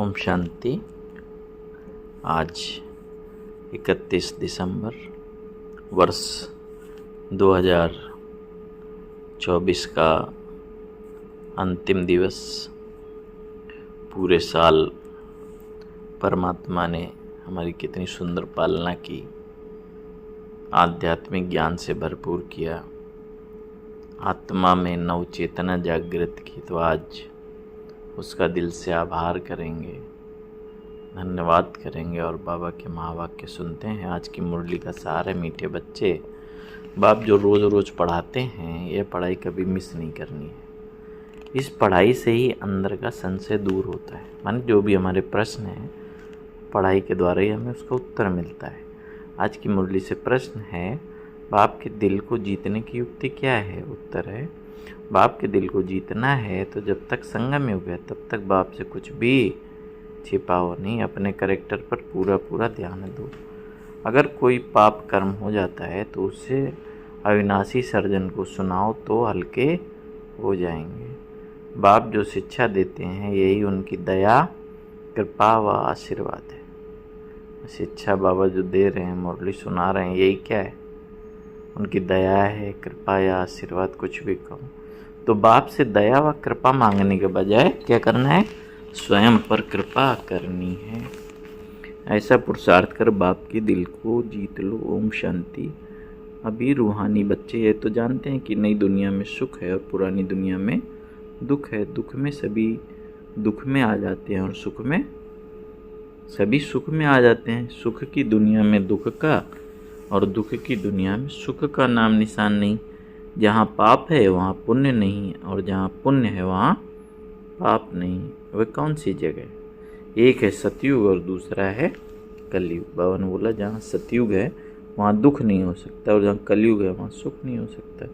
ओम शांति। आज 31 दिसंबर वर्ष 2024 का अंतिम दिवस। पूरे साल परमात्मा ने हमारी कितनी सुंदर पालना की, आध्यात्मिक ज्ञान से भरपूर किया, आत्मा में नव चेतना जागृत की। तो आज उसका दिल से आभार करेंगे, धन्यवाद करेंगे और बाबा के महावाक्य सुनते हैं। आज की मुरली का सार है, मीठे बच्चे, बाप जो रोज़ रोज़ पढ़ाते हैं, ये पढ़ाई कभी मिस नहीं करनी है। इस पढ़ाई से ही अंदर का संशय दूर होता है। माने जो भी हमारे प्रश्न हैं, पढ़ाई के द्वारा ही हमें उसका उत्तर मिलता है। आज की मुरली से प्रश्न है, बाप के दिल को जीतने की युक्ति क्या है? उत्तर है, बाप के दिल को जीतना है तो जब तक संगम योग है तब तक बाप से कुछ भी छिपाओ नहीं, अपने करेक्टर पर पूरा ध्यान दो। अगर कोई पाप कर्म हो जाता है तो उससे अविनाशी सर्जन को सुनाओ तो हल्के हो जाएंगे। बाप जो शिक्षा देते हैं यही उनकी दया, कृपा व आशीर्वाद है। शिक्षा बाबा जो दे रहे हैं, मुरली सुना रहे हैं, यही क्या है? उनकी दया है, कृपा या आशीर्वाद, कुछ भी कहो। तो बाप से दया व कृपा मांगने के बजाय क्या करना है? स्वयं पर कृपा करनी है। ऐसा पुरुषार्थ कर बाप के दिल को जीत लो। ओम शांति। अभी रूहानी बच्चे ये तो जानते हैं कि नई दुनिया में सुख है और पुरानी दुनिया में दुख है। दुख में सभी दुख में आ जाते हैं और सुख में सभी सुख में आ जाते हैं। सुख की दुनिया में दुख का और दुख की दुनिया में सुख का नाम निशान नहीं। जहाँ पाप है वहाँ पुण्य नहीं, और जहाँ पुण्य है वहाँ पाप नहीं। वह कौन सी जगह? एक है सतयुग और दूसरा है कलयुग। बाबा ने बोला जहाँ सतयुग है वहाँ दुख नहीं हो सकता, और जहाँ कलयुग है वहाँ सुख नहीं हो सकता।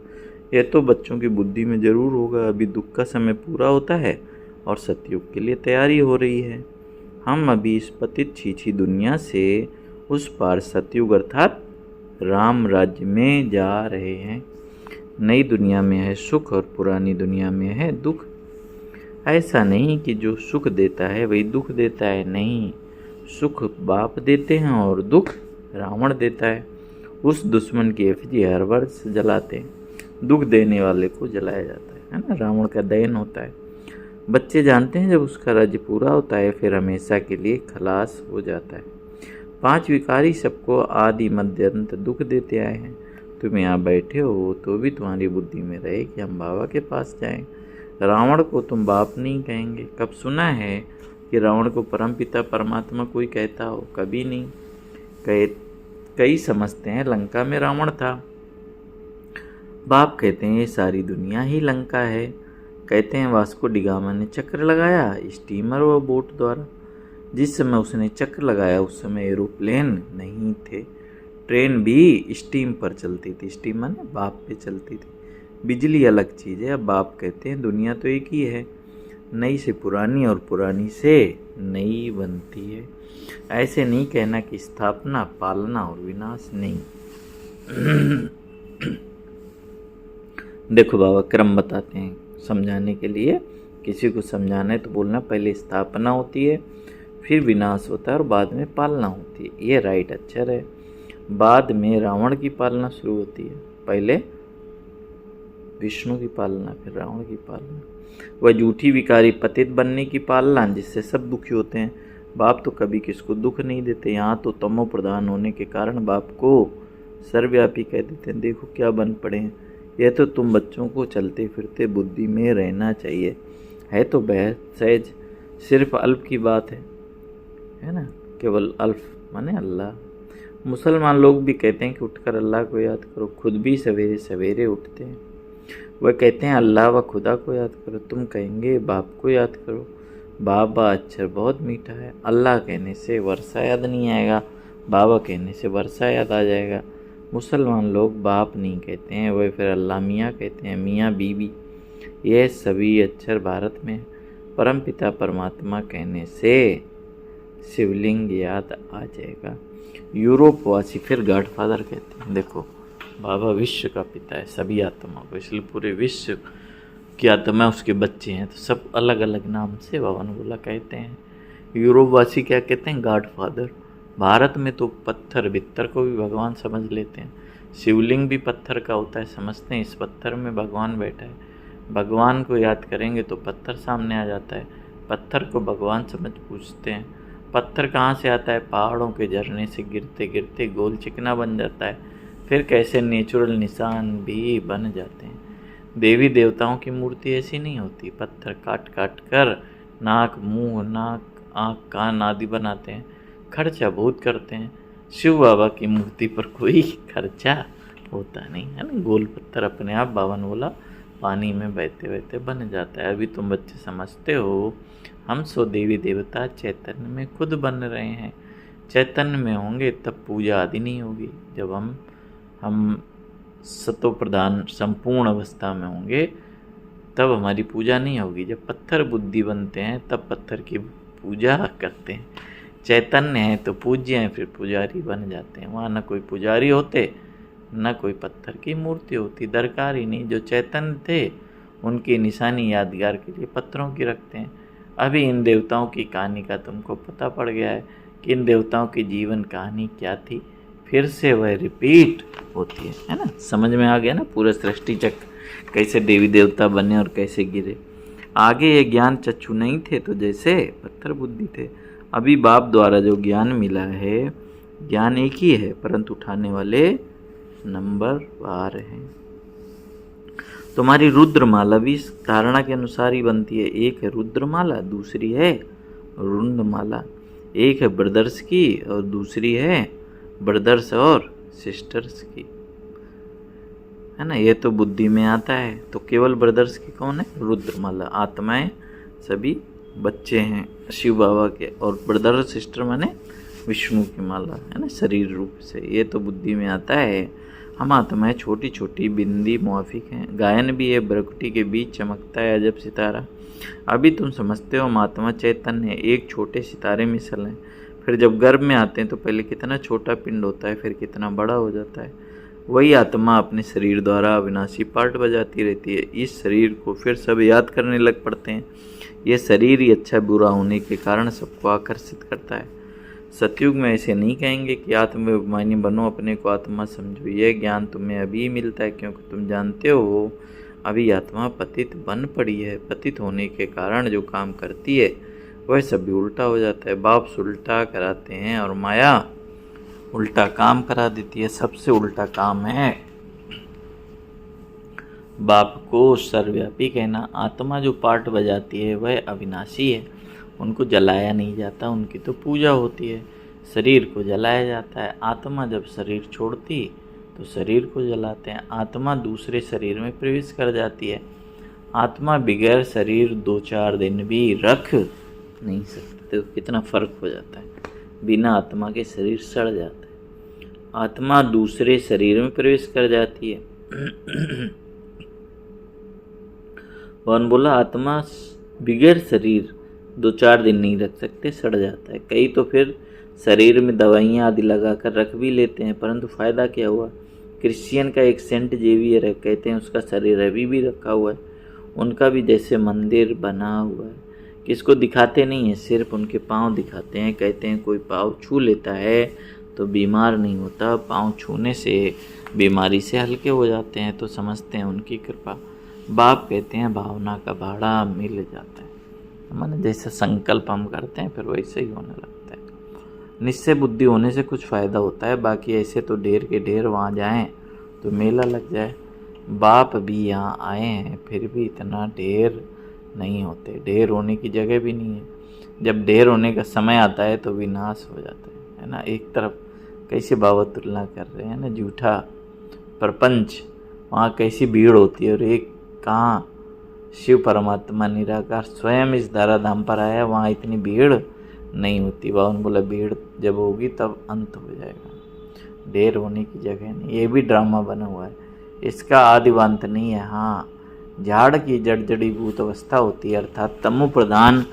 यह तो बच्चों की बुद्धि में ज़रूर होगा। अभी दुख का समय पूरा होता है और सतयुग के लिए तैयारी हो रही है। हम अभी इस पतित छीछी दुनिया से उस पार सतयुग अर्थात राम राज्य में जा रहे हैं। नई दुनिया में है सुख और पुरानी दुनिया में है दुख। ऐसा नहीं कि जो सुख देता है वही दुख देता है, नहीं। सुख बाप देते हैं और दुख रावण देता है। उस दुश्मन की एफिजी हर वर्ष जलाते हैं, दुख देने वाले को जलाया जाता है ना। रावण का दयन होता है। बच्चे जानते हैं जब उसका राज्य पूरा होता है फिर हमेशा के लिए खलास हो जाता है। 5 विकारी सबको आदि मध्य अंत दुख देते आए हैं। तुम यहाँ बैठे हो तो भी तुम्हारी बुद्धि में रहे कि हम बाबा के पास जाएं। रावण को तुम बाप नहीं कहेंगे। कब सुना है कि रावण को परमपिता परमात्मा कोई कहता हो? कभी नहीं। कई समझते हैं लंका में रावण था। बाप कहते हैं ये सारी दुनिया ही लंका है। कहते हैं वास्को डिगामा ने चक्र लगाया स्टीमर व बोट द्वारा। जिस समय उसने चक्र लगाया उस समय एरोप्लेन नहीं थे। ट्रेन भी स्टीम पर चलती थी। स्टीम माने बाप पे चलती थी। बिजली अलग चीज़ है। अब बाप कहते हैं दुनिया तो एक ही है, नई से पुरानी और पुरानी से नई बनती है। ऐसे नहीं कहना कि स्थापना, पालना और विनाश नहीं। देखो बाबा क्रम बताते हैं समझाने के लिए। किसी को समझाना है तो बोलना पहले स्थापना होती है, फिर विनाश होता है और बाद में पालना होती है। ये राइट अक्षर है। बाद में रावण की पालना शुरू होती है। पहले विष्णु की पालना, फिर रावण की पालना। वह झूठी विकारी पतित बनने की पालना जिससे सब दुखी होते हैं। बाप तो कभी किसको दुख नहीं देते। यहाँ तो तमो प्रधान होने के कारण बाप को सर्वव्यापी कह देते हैं। देखो क्या बन पड़े हैं। यह तो तुम बच्चों को चलते फिरते बुद्धि में रहना चाहिए। है तो बेहद सहज, सिर्फ अल्प की बात है ना। केवल अल्फ माने अल्लाह। मुसलमान लोग भी कहते हैं कि उठकर अल्लाह को याद करो, खुद भी सवेरे सवेरे उठते हैं। वह कहते हैं अल्लाह व खुदा को याद करो, तुम कहेंगे बाप को याद करो। बाबा अक्षर बहुत मीठा है। अल्लाह कहने से वर्षा याद नहीं आएगा, बाबा कहने से वर्षा याद आ जाएगा। मुसलमान लोग बाप नहीं कहते हैं, वह फिर अल्लाह मियाँ कहते हैं, मियाँ बीबी। यह सभी अक्षर भारत में परमपिता परमात्मा कहने से शिवलिंग याद आ जाएगा। यूरोप वासी फिर गॉडफादर कहते हैं। देखो बाबा विश्व का पिता है सभी आत्माओं को, इसलिए पूरे विश्व की आत्मा उसके बच्चे हैं। तो सब अलग अलग नाम से बाबा ने बोला कहते हैं। यूरोप वासी क्या कहते हैं, गॉड फादर। भारत में तो पत्थर बित्तर को भी भगवान समझ लेते हैं। शिवलिंग भी पत्थर का होता है, समझते हैं इस पत्थर में भगवान बैठा है। भगवान को याद करेंगे तो पत्थर सामने आ जाता है, पत्थर को भगवान समझ पूछते हैं। पत्थर कहाँ से आता है, पहाड़ों के झरने से गिरते गिरते गोल चिकना बन जाता है, फिर कैसे नेचुरल निशान भी बन जाते हैं। देवी देवताओं की मूर्ति ऐसी नहीं होती, पत्थर काट काट कर नाक, मुंह, नाक, आँख, कान आदि बनाते हैं, खर्चा बहुत करते हैं। शिव बाबा की मूर्ति पर कोई खर्चा होता नहीं है ना, गोल पत्थर अपने आप बावन बोला पानी में बहते बहते बन जाता है। अभी तुम बच्चे समझते हो, हम सो देवी देवता चैतन्य में खुद बन रहे हैं। चैतन्य में होंगे तब पूजा आदि नहीं होगी। जब हम सतो प्रधान संपूर्ण अवस्था में होंगे तब हमारी पूजा नहीं होगी। जब पत्थर बुद्धि बनते हैं तब पत्थर की पूजा करते हैं। चैतन्य है तो पूज्य हैं, फिर पुजारी बन जाते हैं। वहाँ न कोई पुजारी होते न कोई पत्थर की मूर्ति होती, दरकार ही नहीं। जो चैतन्य थे उनकी निशानी यादगार के लिए पत्थरों की रखते हैं। अभी इन देवताओं की कहानी का तुमको पता पड़ गया है कि इन देवताओं की जीवन कहानी क्या थी, फिर से वह रिपीट होती है ना। समझ में आ गया ना पूरा सृष्टि चक्र, कैसे देवी देवता बने और कैसे गिरे। आगे ये ज्ञान चक्षु नहीं थे तो जैसे पत्थर बुद्धि थे। अभी बाप द्वारा जो ज्ञान मिला है, ज्ञान एक ही है परंतु उठाने वाले नंबर बार हैं। तुम्हारी रुद्रमाला भी इस धारणा के अनुसार ही बनती है। एक है रुद्रमाला, दूसरी है रुंडमाला। एक है ब्रदर्स की और दूसरी है ब्रदर्स और सिस्टर्स की, है ना। ये तो बुद्धि में आता है। तो केवल ब्रदर्स की कौन है, रुद्रमाला। आत्माएं सभी बच्चे हैं शिव बाबा के, और ब्रदर सिस्टर माने विष्णु की माला, है ना, शरीर रूप से। ये तो बुद्धि में आता है। हम आत्माएं छोटी छोटी बिंदी मुआफिक हैं। गायन भी है, बरकुटी के बीच चमकता है अजब सितारा। अभी तुम समझते हो हम आत्मा चैतन्य है, एक छोटे सितारे मिसल हैं। फिर जब गर्भ में आते हैं तो पहले कितना छोटा पिंड होता है, फिर कितना बड़ा हो जाता है। वही आत्मा अपने शरीर द्वारा अविनाशी पार्ट बजाती रहती है। इस शरीर को फिर सब याद करने लग पड़ते हैं। ये शरीर ही अच्छा बुरा होने के कारण सबको आकर्षित करता है। सतयुग में ऐसे नहीं कहेंगे कि आत्माभिमानी बनो, अपने को आत्मा समझो। यह ज्ञान तुम्हें अभी मिलता है क्योंकि तुम जानते हो अभी आत्मा पतित बन पड़ी है। पतित होने के कारण जो काम करती है वह सभी उल्टा हो जाता है। बाप उल्टा कराते हैं और माया उल्टा काम करा देती है। सबसे उल्टा काम है बाप को सर्वव्यापी कहना। आत्मा जो पार्ट बजाती है वह अविनाशी है, उनको जलाया नहीं जाता, उनकी तो पूजा होती है। शरीर को जलाया जाता है। आत्मा जब शरीर छोड़ती तो शरीर को जलाते हैं। आत्मा दूसरे शरीर में प्रवेश कर जाती है। आत्मा बगैर शरीर 2-4 दिन भी रख नहीं सकते। तो कितना फर्क हो जाता है। बिना आत्मा के शरीर सड़ जाता है। आत्मा दूसरे शरीर में प्रवेश कर जाती है। कौन बोला, आत्मा बगैर शरीर 2-4 दिन नहीं रख सकते, सड़ जाता है। कई तो फिर शरीर में दवाइयाँ आदि लगा कर रख भी लेते हैं, परंतु फ़ायदा क्या हुआ। क्रिश्चियन का एक सेंट जेवियर है, कहते हैं उसका शरीर अभी भी रखा हुआ है। उनका भी जैसे मंदिर बना हुआ है, किसको दिखाते नहीं है, सिर्फ उनके पाँव दिखाते हैं। कहते हैं कोई पाँव छू लेता है तो बीमार नहीं होता, पाँव छूने से बीमारी से हल्के हो जाते हैं। तो समझते हैं उनकी कृपा। बाप कहते हैं भावना का भाड़ा मिल जाता है। माने जैसे संकल्प हम करते हैं फिर वैसे ही होने लगता है। निश्चय बुद्धि होने से कुछ फ़ायदा होता है, बाकी ऐसे तो ढेर के ढेर वहाँ जाएं तो मेला लग जाए। बाप भी यहाँ आए हैं फिर भी इतना ढेर नहीं होते, ढेर होने की जगह भी नहीं है। जब ढेर होने का समय आता है तो विनाश हो जाता है ना। एक तरफ कैसे बाबा तुलना कर रहे हैं ना, झूठा प्रपंच, वहाँ कैसी भीड़ होती है, और एक कहाँ शिव परमात्मा निराकार स्वयं इस धराधाम पर आया, वहाँ इतनी भीड़ नहीं होती। बावन बोला भीड़ जब होगी तब अंत हो जाएगा, ढेर होने की जगह नहीं। ये भी ड्रामा बना हुआ है, इसका आदिवांत नहीं है। हाँ, झाड़ की जड़ जड़ीभूत अवस्था होती है, अर्थात तमो प्रधान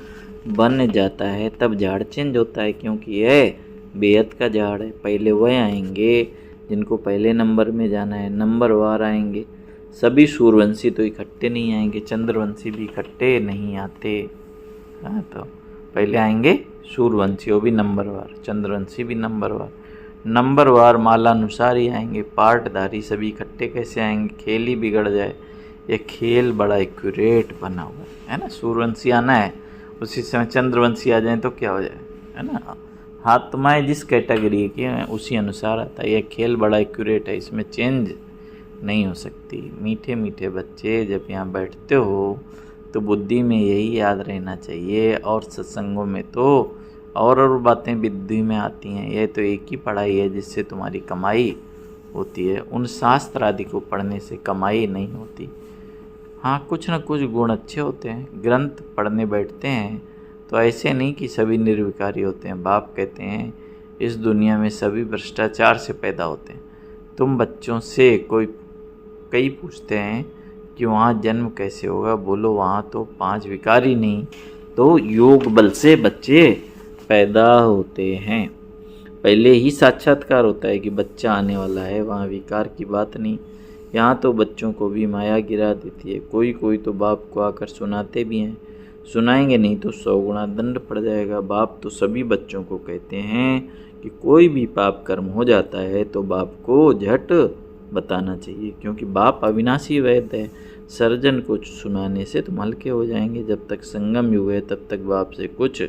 बन जाता है, तब झाड़ चेंज होता है। क्योंकि यह बेहद का झाड़ है। पहले वह आएंगे जिनको पहले नंबर में जाना है, नंबरवार आएंगे। सभी सूर्यवंशी तो इकट्ठे नहीं आएंगे, चंद्रवंशी भी इकट्ठे नहीं आते। हाँ, तो पहले आएंगे सूर्यवंशी, वो भी नंबरवार, चंद्रवंशी भी नंबरवार, नंबरवार मालानुसार ही आएंगे। पार्टधारी सभी इकट्ठे कैसे आएंगे? खेल ही बिगड़ जाए। ये खेल बड़ा एक्यूरेट बना हुआ है ना। सूर्यवंशी आना है, उसी समय चंद्रवंशी आ जाए तो क्या हो जाए, है ना। आत्माएं जिस कैटेगरी की हैं उसी अनुसार आता है। यह खेल बड़ा एक्यूरेट है, इसमें चेंज नहीं हो सकती। मीठे मीठे बच्चे जब यहाँ बैठते हो तो बुद्धि में यही याद रहना चाहिए, और सत्संगों में तो और बातें बुद्धि में आती हैं। यह तो एक ही पढ़ाई है जिससे तुम्हारी कमाई होती है। उन शास्त्र आदि को पढ़ने से कमाई नहीं होती। हाँ, कुछ न कुछ गुण अच्छे होते हैं। ग्रंथ पढ़ने बैठते हैं तो ऐसे नहीं कि सभी निर्विकारी होते हैं। बाप कहते हैं इस दुनिया में सभी भ्रष्टाचार से पैदा होते हैं। तुम बच्चों से कई पूछते हैं कि वहाँ जन्म कैसे होगा, बोलो वहाँ तो 5 विकार ही नहीं, तो योग बल से बच्चे पैदा होते हैं। पहले ही साक्षात्कार होता है कि बच्चा आने वाला है, वहाँ विकार की बात नहीं। यहाँ तो बच्चों को भी माया गिरा देती है। कोई तो बाप को आकर सुनाते भी हैं, सुनाएंगे नहीं तो 100 गुना दंड पड़ जाएगा। बाप तो सभी बच्चों को कहते हैं कि कोई भी पाप कर्म हो जाता है तो बाप को झट बताना चाहिए, क्योंकि बाप अविनाशी वैद्य है। सर्जन को सुनाने से तुम हल्के हो जाएंगे। जब तक संगम युग है तब तक बाप से कुछ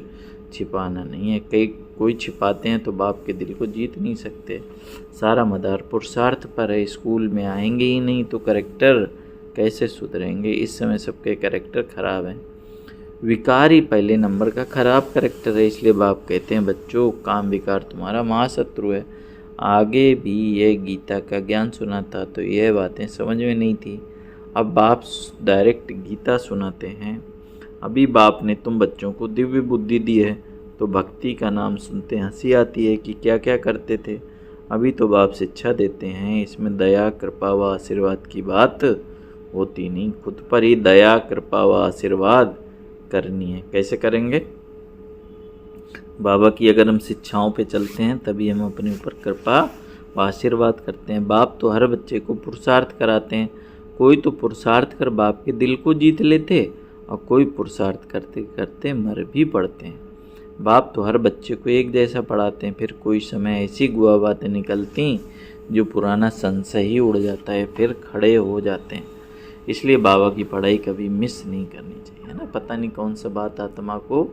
छिपाना नहीं है। कोई छिपाते हैं तो बाप के दिल को जीत नहीं सकते। सारा मदार पुरुषार्थ पर है। स्कूल में आएंगे ही नहीं तो कैरेक्टर कैसे सुधरेंगे? इस समय सबके कैरेक्टर खराब हैं। विकार ही पहले नंबर का खराब कैरेक्टर है। इसलिए बाप कहते हैं बच्चों, काम विकार तुम्हारा महाशत्रु है। आगे भी ये गीता का ज्ञान सुना था तो यह बातें समझ में नहीं थी। अब बाप डायरेक्ट गीता सुनाते हैं। अभी बाप ने तुम बच्चों को दिव्य बुद्धि दी है तो भक्ति का नाम सुनते हंसी आती है कि क्या क्या करते थे। अभी तो बाप शिक्षा देते हैं, इसमें दया कृपा व आशीर्वाद की बात होती नहीं। खुद पर ही दया कृपा व आशीर्वाद करनी है। कैसे करेंगे? बाबा की अगर हम शिक्षाओं पे चलते हैं तभी हम अपने ऊपर कृपा व आशीर्वाद करते हैं। बाप तो हर बच्चे को पुरुषार्थ कराते हैं। कोई तो पुरुषार्थ कर बाप के दिल को जीत लेते और कोई पुरुषार्थ करते करते मर भी पड़ते हैं। बाप तो हर बच्चे को एक जैसा पढ़ाते हैं, फिर कोई समय ऐसी गुआ बातें निकलती जो पुराना संशय ही उड़ जाता है, फिर खड़े हो जाते हैं। इसलिए बाबा की पढ़ाई कभी मिस नहीं करनी चाहिए, है ना। पता नहीं कौन सा बात आत्मा को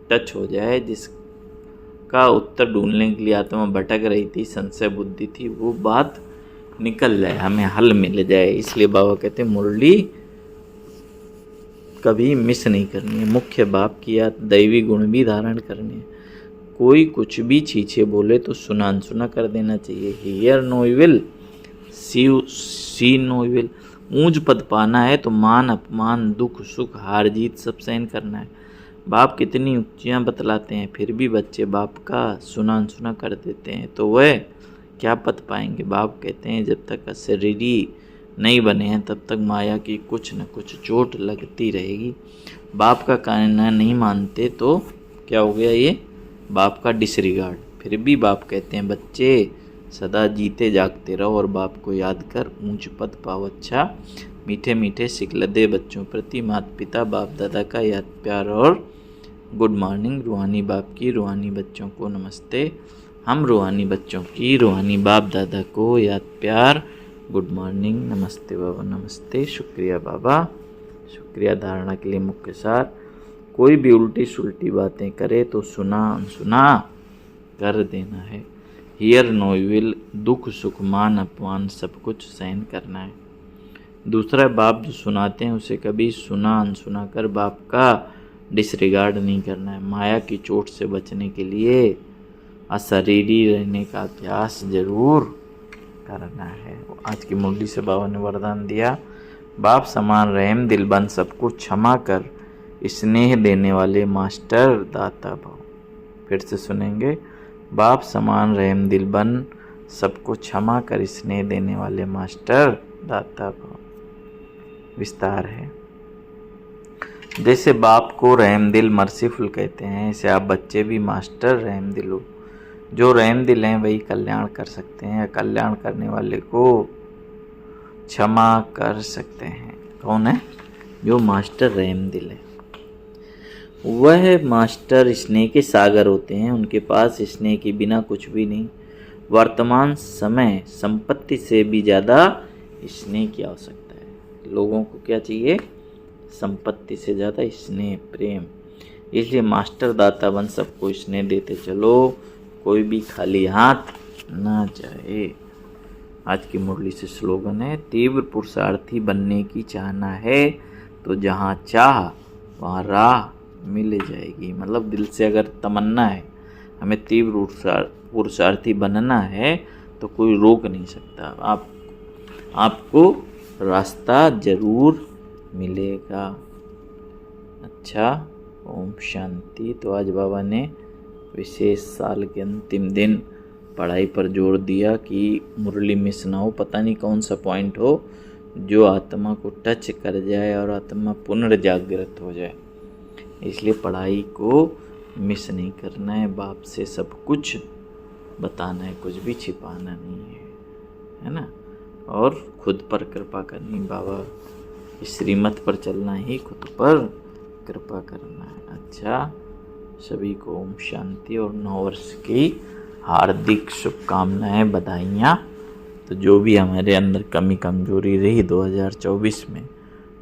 टच हो जाए, जिसका उत्तर ढूंढने के लिए आत्मा भटक रही थी, संशय बुद्धि थी, वो बात निकल जाए, हमें हल मिल जाए। इसलिए बाबा कहते हैं मुरली कभी मिस नहीं करनी है। मुख्य बाप की याद, दैवी गुण भी धारण करने है। कोई कुछ भी छीछे बोले तो सुना अनसुना कर देना चाहिए। Hear no evil, see no evil. ऊंच पद पाना है तो मान अपमान दुख सुख हार जीत सब सहन करना है। बाप कितनी ऊंचियाँ बतलाते हैं फिर भी बच्चे बाप का सुना अनसुना कर देते हैं, तो वह क्या पद पाएंगे? बाप कहते हैं जब तक शरीरी नहीं बने हैं तब तक माया की कुछ न कुछ चोट लगती रहेगी। बाप का कहना नहीं मानते तो क्या हो गया? ये बाप का डिसरिगार्ड। फिर भी बाप कहते हैं बच्चे सदा जीते जागते रहो और बाप को याद कर ऊंच पद पाओ। अच्छा मीठे मीठे सिकलदे बच्चों प्रति माता पिता बाप दादा का याद प्यार और गुड मॉर्निंग। रूहानी बाप की रूहानी बच्चों को नमस्ते। हम रूहानी बच्चों की रूहानी बाप दादा को याद प्यार गुड मॉर्निंग, नमस्ते बाबा, नमस्ते, शुक्रिया बाबा, शुक्रिया। धारणा के लिए मुख्य सार, कोई भी उल्टी सुल्टी बातें करे तो सुना अनसुना कर देना है। हियर नो विल, दुख सुख मान अपमान सब कुछ सहन करना है। दूसरा, बाप जो सुनाते हैं उसे कभी सुना अनसुना कर बाप का डिसरिगार्ड नहीं करना है। माया की चोट से बचने के लिए अशरीरी रहने का अभ्यास जरूर करना है। आज की मुरली से बाबा ने वरदान दिया, बाप समान रहम दिल बन सबको क्षमा कर स्नेह देने वाले मास्टर दाता भाव। फिर से सुनेंगे, बाप समान रहम दिल बन सबको क्षमा कर स्नेह देने वाले मास्टर दाता भाव। विस्तार है। जैसे बाप को रहम दिल मर्सीफुल कहते हैं, ऐसे आप बच्चे भी मास्टर रहम दिल हो। जो रहम दिल हैं वही कल्याण कर सकते हैं, कल्याण करने वाले को क्षमा कर सकते हैं। कौन है? जो मास्टर रहम दिल है। वह मास्टर स्नेह के सागर होते हैं, उनके पास स्नेह के बिना कुछ भी नहीं। वर्तमान समय संपत्ति से भी ज़्यादा स्नेह की आवश्यकता है। लोगों को क्या चाहिए? संपत्ति से ज़्यादा स्नेह, प्रेम। इसलिए मास्टर दाता बन सबको स्नेह देते चलो, कोई भी खाली हाथ ना जाए। आज की मुरली से स्लोगन है, तीव्र पुरुषार्थी बनने की चाहना है तो जहाँ चाह वहाँ राह मिल जाएगी। मतलब दिल से अगर तमन्ना है हमें तीव्र पुरुषार्थी बनना है तो कोई रोक नहीं सकता। आपको रास्ता जरूर मिलेगा। अच्छा, ओम शांति। तो आज बाबा ने विशेष साल के अंतिम दिन पढ़ाई पर जोर दिया कि मुरली मिस ना हो। पता नहीं कौन सा पॉइंट हो जो आत्मा को टच कर जाए और आत्मा पुनर्जागृत हो जाए। इसलिए पढ़ाई को मिस नहीं करना है, बाप से सब कुछ बताना है, कुछ भी छिपाना नहीं है ना। और खुद पर कृपा करनी, बाबा की श्रीमत पर चलना ही खुद पर कृपा करना है। अच्छा, सभी को ओम शांति और 9 वर्ष की हार्दिक शुभकामनाएं, बधाइयाँ। तो जो भी हमारे अंदर कमी कमजोरी रही 2024 में,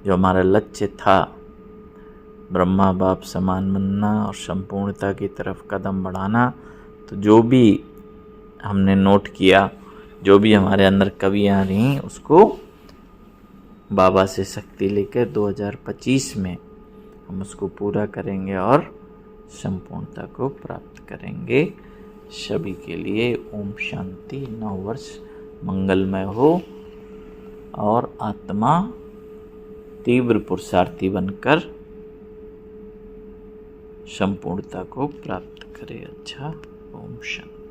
जो हमारा लक्ष्य था ब्रह्मा बाप समान बनना और संपूर्णता की तरफ कदम बढ़ाना, तो जो भी हमने नोट किया, जो भी हमारे अंदर कमियां रहीं, उसको बाबा से शक्ति लेकर 2025 में हम उसको पूरा करेंगे और संपूर्णता को प्राप्त करेंगे। सभी के लिए ओम शांति। 9 वर्ष मंगलमय हो और आत्मा तीव्र पुरुषार्थी बनकर संपूर्णता को प्राप्त करे। अच्छा, ओम शांति।